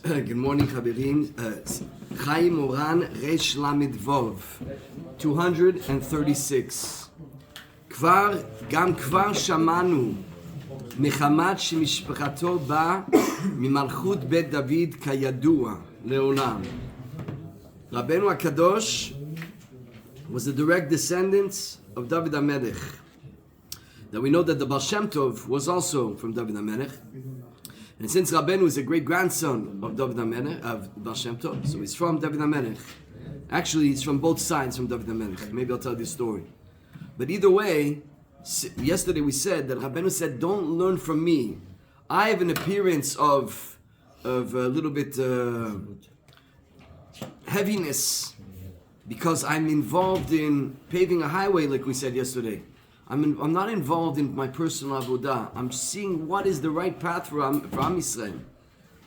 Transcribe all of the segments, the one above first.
Good morning, Chaverim. Chaye moharan Resh Lamed Vov, 236. כבר שמענו מחמת שמשפחתו בא ממלכות בית דוד כידוע לעולם. רבנו הקדוש was a direct descendant of David HaMelech. Now we know that the Baal Shem Tov was also from David HaMelech. And since Rabbeinu is a great-grandson of David HaMelech, of Baal Shem Tov, so he's from David HaMelech. Actually, he's from both sides from David HaMelech. Maybe I'll tell you the story. But either way, yesterday we said that Rabbeinu said, don't learn from me. I have an appearance of a little bit heaviness because I'm involved in paving a highway, like we said yesterday. I'm not involved in my personal avodah. I'm seeing what is the right path for Am Yisrael.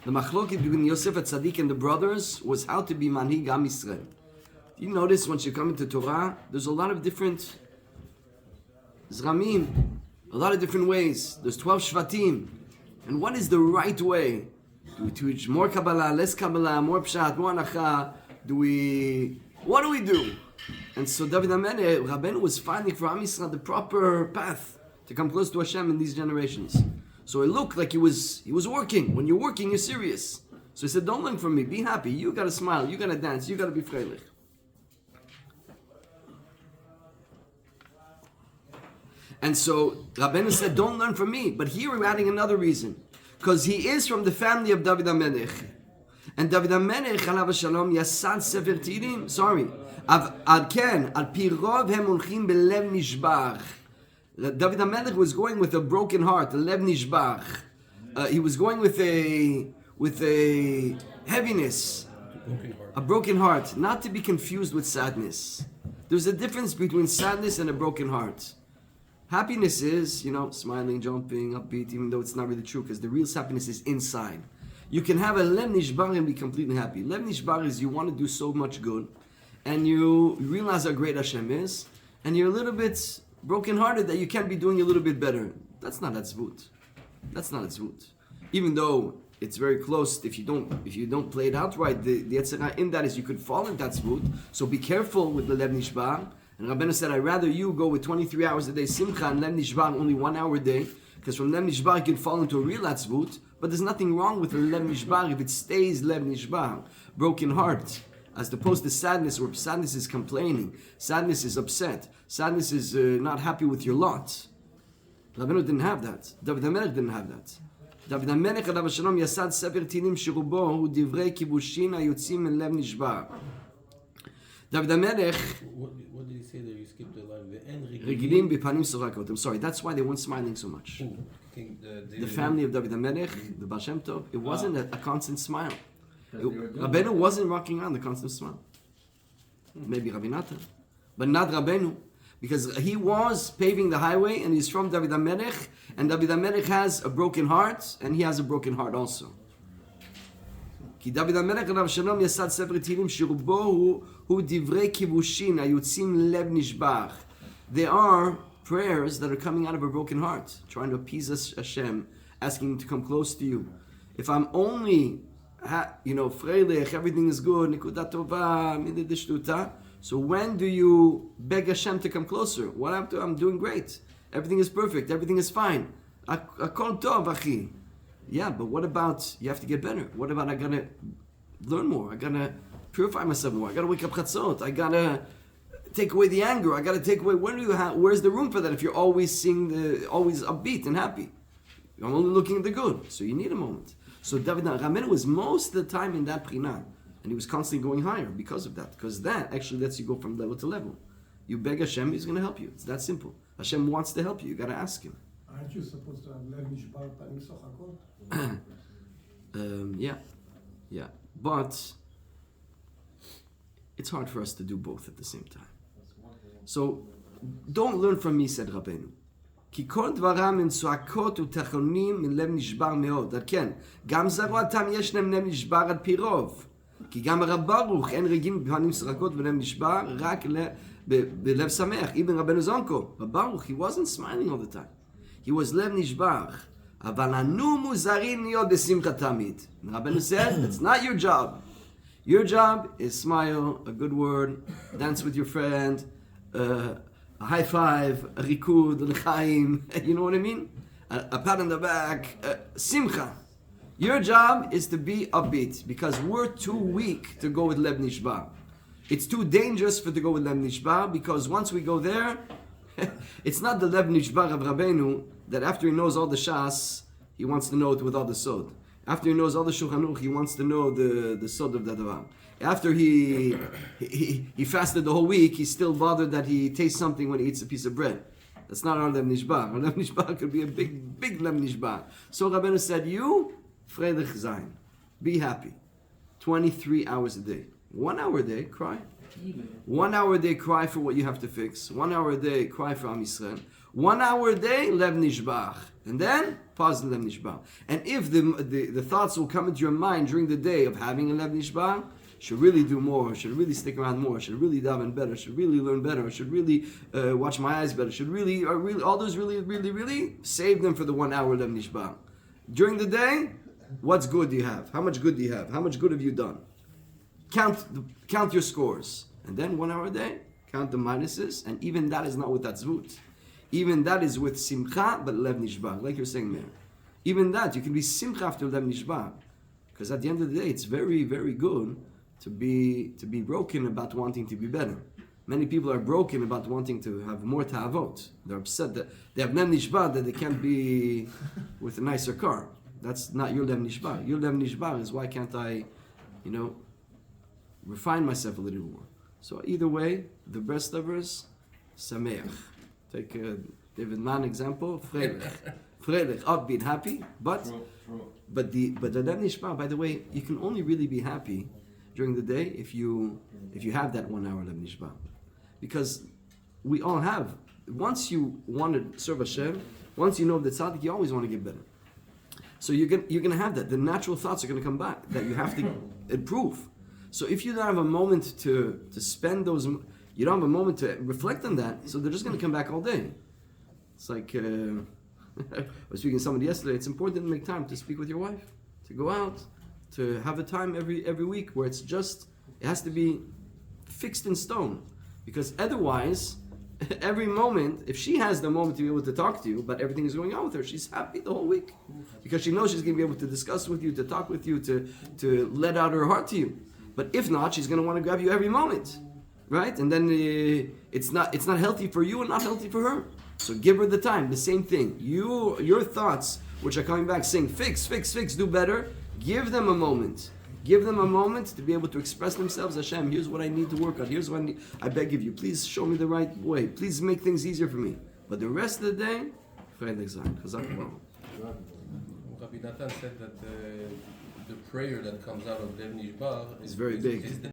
The machloket between Yosef HaTzadik and the brothers was how to be manhig Am Yisrael. You notice once you come into Torah, there's a lot of different zramim, a lot of different ways. There's 12 shvatim. And what is the right way? Do we teach more Kabbalah, less Kabbalah, more Pshat, more Anacha? What do we do? And so David HaMelech, Rabbeinu was finding for Am Yisrael the proper path to come close to Hashem in these generations. So it looked like he was working. When you're working, you're serious. So he said, don't learn from me, be happy. You gotta smile, you gotta dance, you gotta be freilich. And so Rabbeinu said, don't learn from me. But here we're adding another reason. Because he is from the family of David HaMelech. And David HaMelech, alav shalom, yasad sefer Tehillim. Sorry. Ad ken, al pi rov hem olchim belev nishbach. David HaMelech was going with a broken heart, a lev nishbach. He was going with a heaviness, a broken heart, not to be confused with sadness. There's a difference between sadness and a broken heart. Happiness is, smiling, jumping, upbeat, even though it's not really true, because the real happiness is inside. You can have a lev nishbar and be completely happy. Lev nishbar is you want to do so much good, and you realize how great Hashem is, and you're a little bit broken-hearted that you can't be doing a little bit better. That's not atzvut. That's not atzvut. Even though it's very close, if you don't play it out right, the yetzirah in that is you could fall into atzvut. So be careful with the lev nishbar. And Rabbeinu said, I'd rather you go with 23 hours a day simcha and lev nishbar only 1 hour a day, because from lev nishbar you can fall into a real atzvut. But there's nothing wrong with a lev nishbar if it stays lev nishbar, broken heart, as opposed to sadness, where sadness is complaining, sadness is upset, sadness is not happy with your lot. Rabbeinu didn't have that. David HaMelech didn't have that. David HaMelech alav shalom yasad sefer Tehillim sherubo hu divrei kibushin hayotzim min lev nishbar. David HaMelech. What did he say there? You skipped the line. Regilim bipanim sorakot. I'm sorry. That's why they weren't smiling so much. The family of David HaMelech, the Baal Shem Tov, it wasn't a constant smile. Rabbeinu wasn't rocking around the constant smile. Maybe Rabbi Natan, but not Rabbeinu, because he was paving the highway, and he's from David HaMelech, and David HaMelech has a broken heart, and he has a broken heart also. כי דוד המלך עליו שלום יסד ספר תהילים שרובו הוא דברי כיבושין היוצאים לב נשבח. There are prayers that are coming out of a broken heart, trying to appease us, Hashem, asking him to come close to you. If I'm only, freilich, everything is good, nikudat tova, midid shtuta, so when do you beg Hashem to come closer? What I'm doing great. Everything is perfect. Everything is fine. Akol tov, achi. Yeah, but what about, you have to get better. What about I gotta learn more? I gotta purify myself more. I gotta wake up chatzot. I gotta take away the anger. I gotta take away, where's the room for that if you're always always upbeat and happy? I'm only looking at the good. So you need a moment. So David HaMelech was most of the time in that prinah. And he was constantly going higher because of that. Because that actually lets you go from level to level. You beg Hashem, he's gonna help you. It's that simple. Hashem wants to help you. You gotta ask him. Aren't you supposed to have lev nishbar panim sochakot? Yeah. But it's hard for us to do both at the same time. So don't learn from me, said Rabbeinu. כי כל דברם הן צועקות ותחנונים מן לב נשבר מאוד. על כן, גם זרועתם יש להם לב נשבר על פי רוב. כי גם הרב ברוך אין רגילים בפנים צועקות ולב נשבר, רק בלב שמח. Even רבנו זונקו, Rab Baruch, he wasn't smiling all the time. He was lev nishbach. אבל אנו מוזרים להיות בשמחה תמיד. And Rabbeinu said, that's not your job. Your job is smile, a good word, dance with your friend, a high five, a rikud, a l'chaim, you know what I mean? A pat on the back, simcha. Your job is to be upbeat because we're too weak to go with Lev Nishba. It's too dangerous to go with Lev Nishba because once we go there, it's not the Lev Nishba of Rabbeinu that after he knows all the Shas, he wants to know it with all the Sod. After he knows all the Shulchan Aruch, he wants to know the Sod of the Davar. After he fasted the whole week, he's still bothered that he tastes something when he eats a piece of bread. That's not our Lev Nishba. Our Lev Nishba could be a big Lev Nishba. So Rabbeinu said, you, Freilich Zayin, be happy. 23 hours a day. 1 hour a day, cry. 1 hour a day, cry for what you have to fix. 1 hour a day, cry for Am Yisrael. 1 hour a day, Lev Nishbach. And then, pause the Lev Nishbach. And if the thoughts will come into your mind during the day of having a Lev Nishbach, should really do more, should really stick around more, should really daven better, should really learn better, should really watch my eyes better, should really, all those really, save them for the 1 hour Lev Nishbach. During the day, what's good do you have? How much good do you have? How much good have you done? Count your scores. And then 1 hour a day, count the minuses, and even that is not with atzvut. Even that is with simcha, but lev nishba, like you're saying there. Even that, you can be simcha after lev nishba. Because at the end of the day, it's very, very good to be broken about wanting to be better. Many people are broken about wanting to have more ta'avot. They're upset that they have lev nishba, that they can't be with a nicer car. That's not your lev nishba. Your lev nishba is why can't I, refine myself a little more. So either way, the best of us, sameach. Take David Mann example, freilich, upbeat, happy, but the lev nishba. By the way, you can only really be happy during the day if you have that 1 hour lev nishba, because we all have. Once you want to serve Hashem, once you know the tzaddik, you always want to get better. So you're gonna have that. The natural thoughts are gonna come back that you have to improve. So if you don't have a moment to spend those, you don't have a moment to reflect on that, so they're just going to come back all day. It's like, I was speaking to somebody yesterday, it's important to make time to speak with your wife, to go out, to have a time every week where it has to be fixed in stone. Because otherwise, every moment, if she has the moment to be able to talk to you, but everything is going on with her, she's happy the whole week. Because she knows she's going to be able to discuss with you, to talk with you, to let out her heart to you. But if not, she's going to want to grab you every moment, right? And then it's not healthy for you and not healthy for her. So give her the time. The same thing. Your thoughts, which are coming back saying fix, do better. Give them a moment. Give them a moment to be able to express themselves. Hashem, here's what I need to work on. Here's what I beg of you. Please show me the right way. Please make things easier for me. But the rest of the day, Freilich Zayin. Chazak Baruch. Rabbi Natan said that the prayer that comes out of Lev Nishbar is very big.